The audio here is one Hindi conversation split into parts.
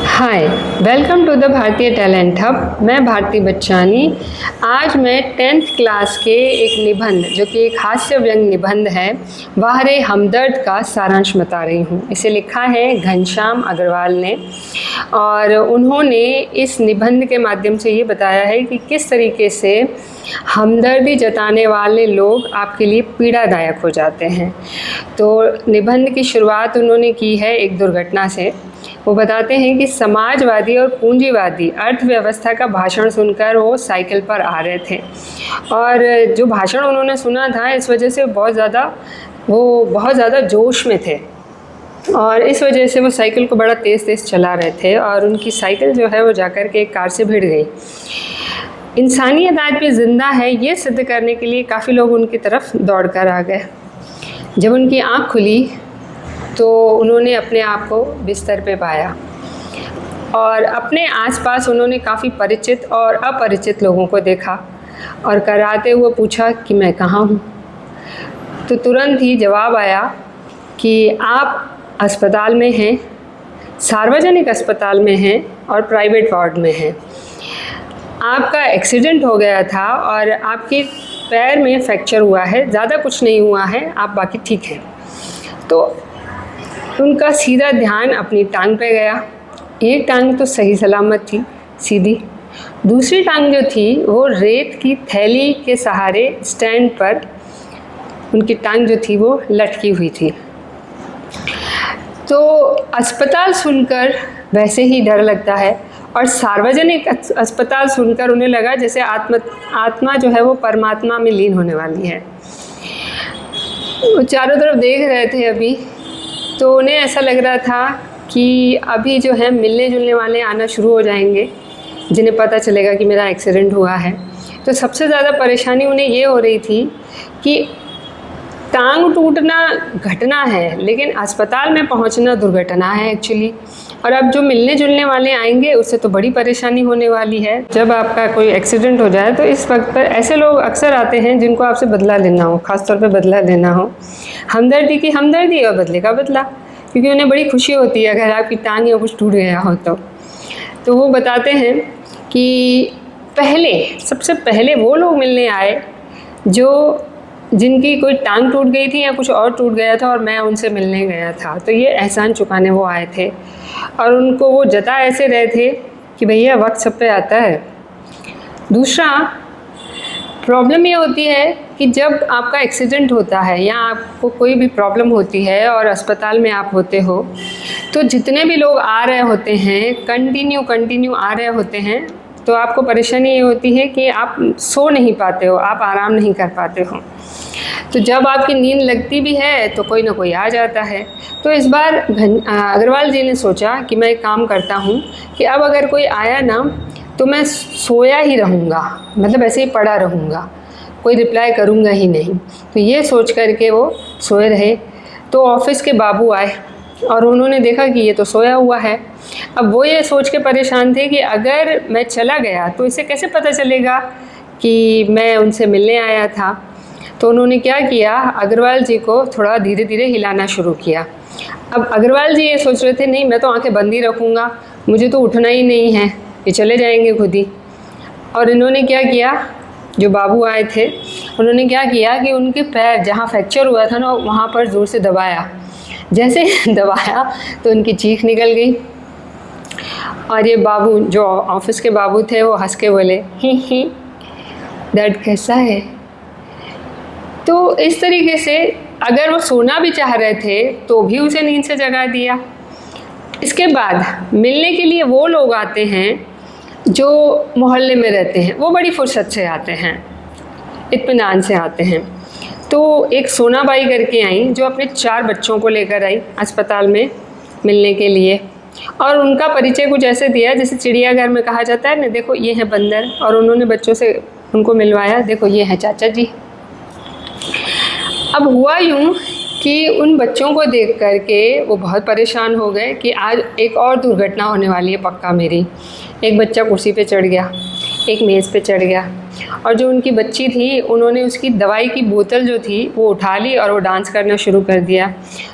हाय, वेलकम टू द भारतीय टैलेंट हब। मैं भारती बच्चानी। आज मैं 10th क्लास के एक निबंध, जो कि एक हास्य व्यंग निबंध है, वाहरे हमदर्द का सारांश बता रही हूँ। इसे लिखा है घनश्याम अग्रवाल ने, और उन्होंने इस निबंध के माध्यम से ये बताया है कि किस तरीके से हमदर्दी जताने वाले लोग आपके लिए पीड़ादायक हो जाते हैं। तो निबंध की शुरुआत उन्होंने की है एक दुर्घटना से। वो बताते हैं कि समाजवादी और पूंजीवादी अर्थव्यवस्था का भाषण सुनकर वो साइकिल पर आ रहे थे, और जो भाषण उन्होंने सुना था इस वजह से बहुत ज़्यादा जोश में थे, और इस वजह से वो साइकिल को बड़ा तेज़ चला रहे थे, और उनकी साइकिल जो है वो जाकर के एक कार से भिड़ गई। इंसानियत आज भी ज़िंदा है ये सिद्ध करने के लिए काफ़ी लोग उनकी तरफ दौड़ कर आ गए। जब उनकी आँख खुली तो उन्होंने अपने आप को बिस्तर पे पाया, और अपने आसपास उन्होंने काफ़ी परिचित और अपरिचित लोगों को देखा, और कराते हुए पूछा कि मैं कहाँ हूँ। तो तुरंत ही जवाब आया कि आप अस्पताल में हैं, सार्वजनिक अस्पताल में हैं और प्राइवेट वार्ड में हैं। आपका एक्सीडेंट हो गया था और आपके पैर में फ्रैक्चर हुआ है, ज़्यादा कुछ नहीं हुआ है, आप बाकी ठीक हैं। तो उनका सीधा ध्यान अपनी टांग पे गया। एक टांग तो सही सलामत थी, सीधी। दूसरी टांग जो थी वो रेत की थैली के सहारे स्टैंड पर उनकी टांग जो थी वो लटकी हुई थी। तो अस्पताल सुनकर वैसे ही डर लगता है, और सार्वजनिक अस्पताल सुनकर उन्हें लगा जैसे आत्मा जो है वो परमात्मा में लीन होने वाली है। वो चारों तरफ देख रहे थे अभी, तो उन्हें ऐसा लग रहा था कि अभी जो है मिलने जुलने वाले आना शुरू हो जाएंगे, जिन्हें पता चलेगा कि मेरा एक्सीडेंट हुआ है। तो सबसे ज़्यादा परेशानी उन्हें ये हो रही थी कि टांग टूटना घटना है, लेकिन अस्पताल में पहुंचना दुर्घटना है एक्चुअली। और अब जो मिलने जुलने वाले आएंगे उससे तो बड़ी परेशानी होने वाली है। जब आपका कोई एक्सीडेंट हो जाए तो इस वक्त पर ऐसे लोग अक्सर आते हैं जिनको आपसे बदला लेना हो, ख़ासतौर पे बदला लेना हो, हमदर्दी की हमदर्दी और बदले का बदला, क्योंकि उन्हें बड़ी खुशी होती है अगर आपकी टांग या कुछ टूट गया हो तो वो बताते हैं कि सबसे पहले वो लोग मिलने आए जिनकी कोई टांग टूट गई थी या कुछ और टूट गया था, और मैं उनसे मिलने गया था। तो ये एहसान चुकाने वो आए थे, और उनको वो जता ऐसे रहे थे कि भैया वक्त सब पे आता है। दूसरा प्रॉब्लम ये होती है कि जब आपका एक्सीडेंट होता है या आपको कोई भी प्रॉब्लम होती है और अस्पताल में आप होते हो, तो जितने भी लोग आ रहे होते हैं कंटिन्यू आ रहे होते हैं, तो आपको परेशानी ये होती है कि आप सो नहीं पाते हो, आप आराम नहीं कर पाते हो। तो जब आपकी नींद लगती भी है तो कोई ना कोई आ जाता है। तो इस बार अग्रवाल जी ने सोचा कि मैं एक काम करता हूँ कि अब अगर कोई आया ना तो मैं सोया ही रहूँगा, मतलब ऐसे ही पड़ा रहूँगा, कोई रिप्लाई करूँगा ही नहीं। तो ये सोच करके वो सोए रहे। तो ऑफिस के बाबू आए और उन्होंने देखा कि ये तो सोया हुआ है। अब वो ये सोच के परेशान थे कि अगर मैं चला गया तो इसे कैसे पता चलेगा कि मैं उनसे मिलने आया था। तो उन्होंने क्या किया, अग्रवाल जी को थोड़ा धीरे धीरे हिलाना शुरू किया। अब अग्रवाल जी ये सोच रहे थे नहीं मैं तो आंखें बंद ही रखूँगा, मुझे तो उठना ही नहीं है, ये चले जाएंगे खुद ही। और इन्होंने क्या किया, जो बाबू आए थे उन्होंने क्या किया कि उनके पैर जहाँ फ्रैक्चर हुआ था ना वहाँ पर ज़ोर से दबाया। जैसे दबाया तो उनकी चीख निकल गई, और ये बाबू जो ऑफिस के बाबू थे वो हंस के बोले ही दर्द कैसा है। तो इस तरीके से अगर वो सोना भी चाह रहे थे तो भी उसे नींद से जगा दिया। इसके बाद मिलने के लिए वो लोग आते हैं जो मोहल्ले में रहते हैं, वो बड़ी फुर्सत से आते हैं, इत्मीनान से आते हैं। तो एक सोना बाई करके आई जो अपने 4 बच्चों को लेकर आई अस्पताल में मिलने के लिए, और उनका परिचय कुछ ऐसे दिया जैसे चिड़ियाघर में कहा जाता है ना, देखो ये है बंदर, और उन्होंने बच्चों से उनको मिलवाया, देखो ये है चाचा जी। अब हुआ यूँ कि उन बच्चों को देख करके वो बहुत परेशान हो गए कि आज एक और दुर्घटना होने वाली है पक्का मेरी। एक बच्चा कुर्सी पे चढ़ गया, एक मेज़ पे चढ़ गया और जो उनकी बच्ची थी उन्होंने उसकी दवाई की बोतल जो थी वो उठा ली और वो डांस करना शुरू कर दिया।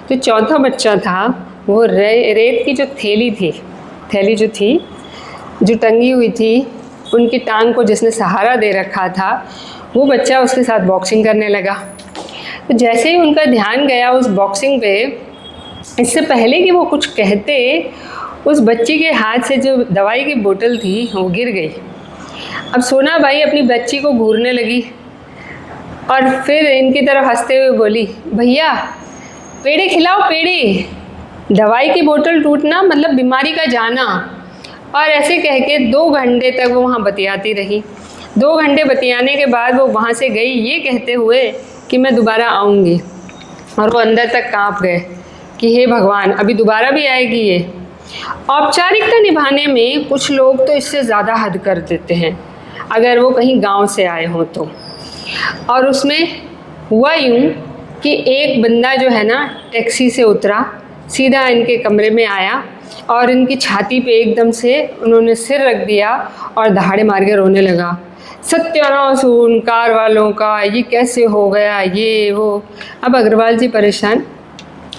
तो चौथा बच्चा था, वो रेत की जो थैली जो थी जो टंगी हुई थी, उनकी टांग को जिसने सहारा दे रखा था, वो बच्चा उसके साथ बॉक्सिंग करने लगा। तो जैसे ही उनका ध्यान गया उस बॉक्सिंग पे, इससे पहले कि वो कुछ कहते, उस बच्ची के हाथ से जो दवाई की बोतल थी वो गिर गई। अब सोना बाई अपनी बच्ची को घूरने लगी और फिर इनकी तरफ हंसते हुए बोली, भैया पेड़े खिलाओ, पेड़े, दवाई की बोतल टूटना मतलब बीमारी का जाना। और ऐसे कह के 2 घंटे तक वो वहाँ बतियाती रही। 2 घंटे बतियाने के बाद वो वहाँ से गई ये कहते हुए कि मैं दोबारा आऊँगी, और वो अंदर तक काँप गए कि हे भगवान, अभी दोबारा भी आएगी ये। औपचारिकता निभाने में कुछ लोग तो इससे ज़्यादा हद कर देते हैं अगर वो कहीं गांव से आए हों तो। और उसमें हुआ यूँ कि एक बंदा जो है ना टैक्सी से उतरा, सीधा इनके कमरे में आया और इनकी छाती पे एकदम से उन्होंने सिर रख दिया और दहाड़े मार के रोने लगा, सत्यानाश हो उन कार वालों का, ये कैसे हो गया, ये वो। अब अग्रवाल जी परेशान,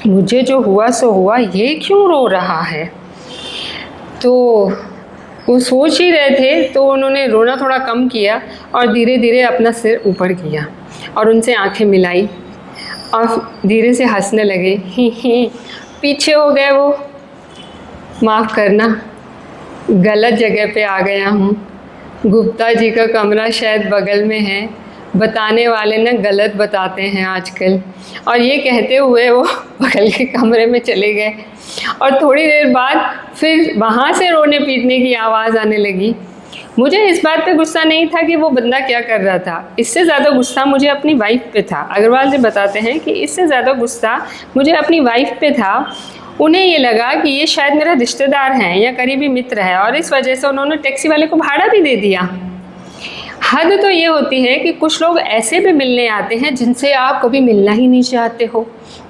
मुझे जो हुआ सो हुआ, ये क्यों रो रहा है। तो वो सोच ही रहे थे, तो उन्होंने रोना थोड़ा कम किया और धीरे धीरे अपना सिर ऊपर किया और उनसे आंखें मिलाई और धीरे से हंसने लगे, ही पीछे हो गए वो, माफ़ करना गलत जगह पे आ गया हूँ, गुप्ता जी का कमरा शायद बगल में है, बताने वाले ना गलत बताते हैं आजकल। और ये कहते हुए वो बगल के कमरे में चले गए और थोड़ी देर बाद फिर वहाँ से रोने पीटने की आवाज़ आने लगी। मुझे इस बात पे गुस्सा नहीं था कि वो बंदा क्या कर रहा था, इससे ज़्यादा गुस्सा मुझे अपनी वाइफ पे था। अग्रवाल जी बताते हैं कि इससे ज़्यादा गुस्सा मुझे अपनी वाइफ पे था। उन्हें ये लगा कि ये शायद मेरा रिश्तेदार हैं या करीबी मित्र है और इस वजह से उन्होंने टैक्सी वाले को भाड़ा भी दे दिया। हद तो ये होती है कि कुछ लोग ऐसे भी मिलने आते हैं जिनसे आप कभी मिलना ही नहीं चाहते हो,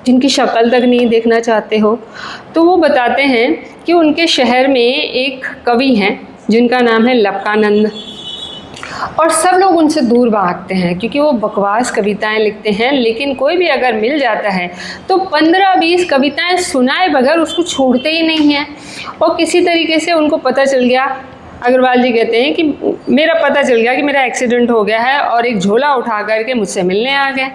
जिनकी शक्ल तक नहीं देखना चाहते हो। तो वो बताते हैं कि उनके शहर में एक कवि हैं जिनका नाम है लपकानंद, और सब लोग उनसे दूर भागते हैं क्योंकि वो बकवास कविताएं लिखते हैं। लेकिन कोई भी अगर मिल जाता है तो 15-20 कविताएं सुनाए बगैर उसको छोड़ते ही नहीं हैं। और किसी तरीके से उनको पता चल गया, अग्रवाल जी कहते हैं कि मेरा पता चल गया कि मेरा एक्सीडेंट हो गया है, और एक झोला उठा करके मुझसे मिलने आ गए।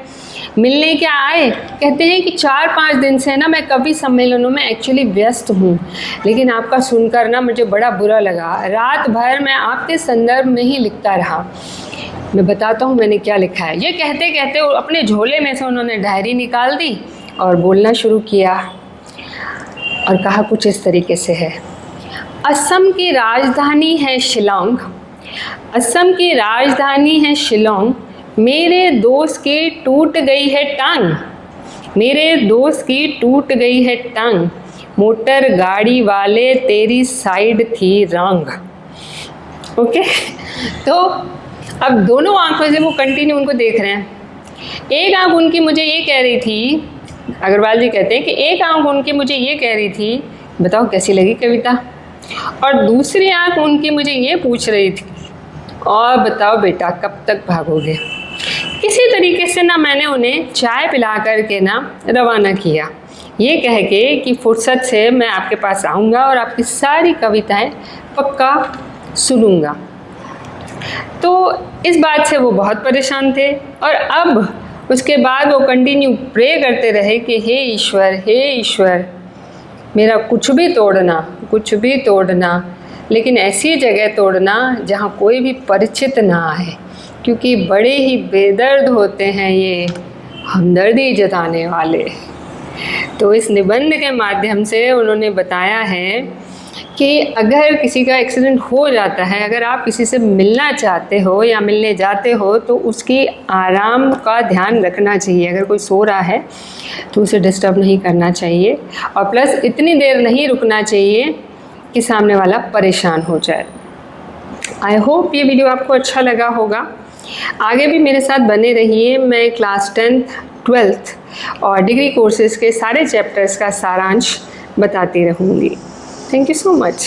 मिलने क्या आए, कहते हैं कि 4-5 दिन से ना मैं कवि सम्मेलनों में एक्चुअली व्यस्त हूँ, लेकिन आपका सुनकर ना मुझे बड़ा बुरा लगा। रात भर मैं आपके संदर्भ में ही लिखता रहा। मैं बताता हूँ मैंने क्या लिखा है। ये कहते कहते अपने झोले में से उन्होंने डायरी निकाल दी और बोलना शुरू किया और कहा कुछ इस तरीके से है। असम की राजधानी है शिलोंग, असम की राजधानी है शिलोंग, मेरे दोस्त की टूट गई है टांग, मेरे दोस्त की टूट गई है टांग, मोटर गाड़ी वाले तेरी साइड थी रंग। ओके, तो अब दोनों आंखों से वो कंटिन्यू उनको देख रहे हैं। एक आंख उनकी मुझे ये कह रही थी, अग्रवाल जी कहते हैं कि एक आंख उनकी मुझे ये कह रही थी बताओ कैसी लगी कविता, और दूसरी आंख उनकी मुझे ये पूछ रही थी और बताओ बेटा कब तक भागोगे। किसी तरीके से ना मैंने उन्हें चाय पिला करके ना रवाना किया, ये कह के कि फुर्सत से मैं आपके पास आऊँगा और आपकी सारी कविताएं पक्का सुनूँगा। तो इस बात से वो बहुत परेशान थे और अब उसके बाद वो कंटिन्यू प्रे करते रहे कि हे ईश्वर मेरा कुछ भी तोड़ना, लेकिन ऐसी जगह तोड़ना जहाँ कोई भी परिचित ना आए, क्योंकि बड़े ही बेदर्द होते हैं ये हमदर्दी जताने वाले। तो इस निबंध के माध्यम से उन्होंने बताया है कि अगर किसी का एक्सीडेंट हो जाता है, अगर आप किसी से मिलना चाहते हो या मिलने जाते हो तो उसकी आराम का ध्यान रखना चाहिए। अगर कोई सो रहा है तो उसे डिस्टर्ब नहीं करना चाहिए, और प्लस इतनी देर नहीं रुकना चाहिए कि सामने वाला परेशान हो जाए। आई होप ये वीडियो आपको अच्छा लगा होगा। आगे भी मेरे साथ बने रहिए। मैं क्लास 10th 12th और डिग्री कोर्सेज़ के सारे चैप्टर्स का सारांश बताती रहूँगी। Thank you so much.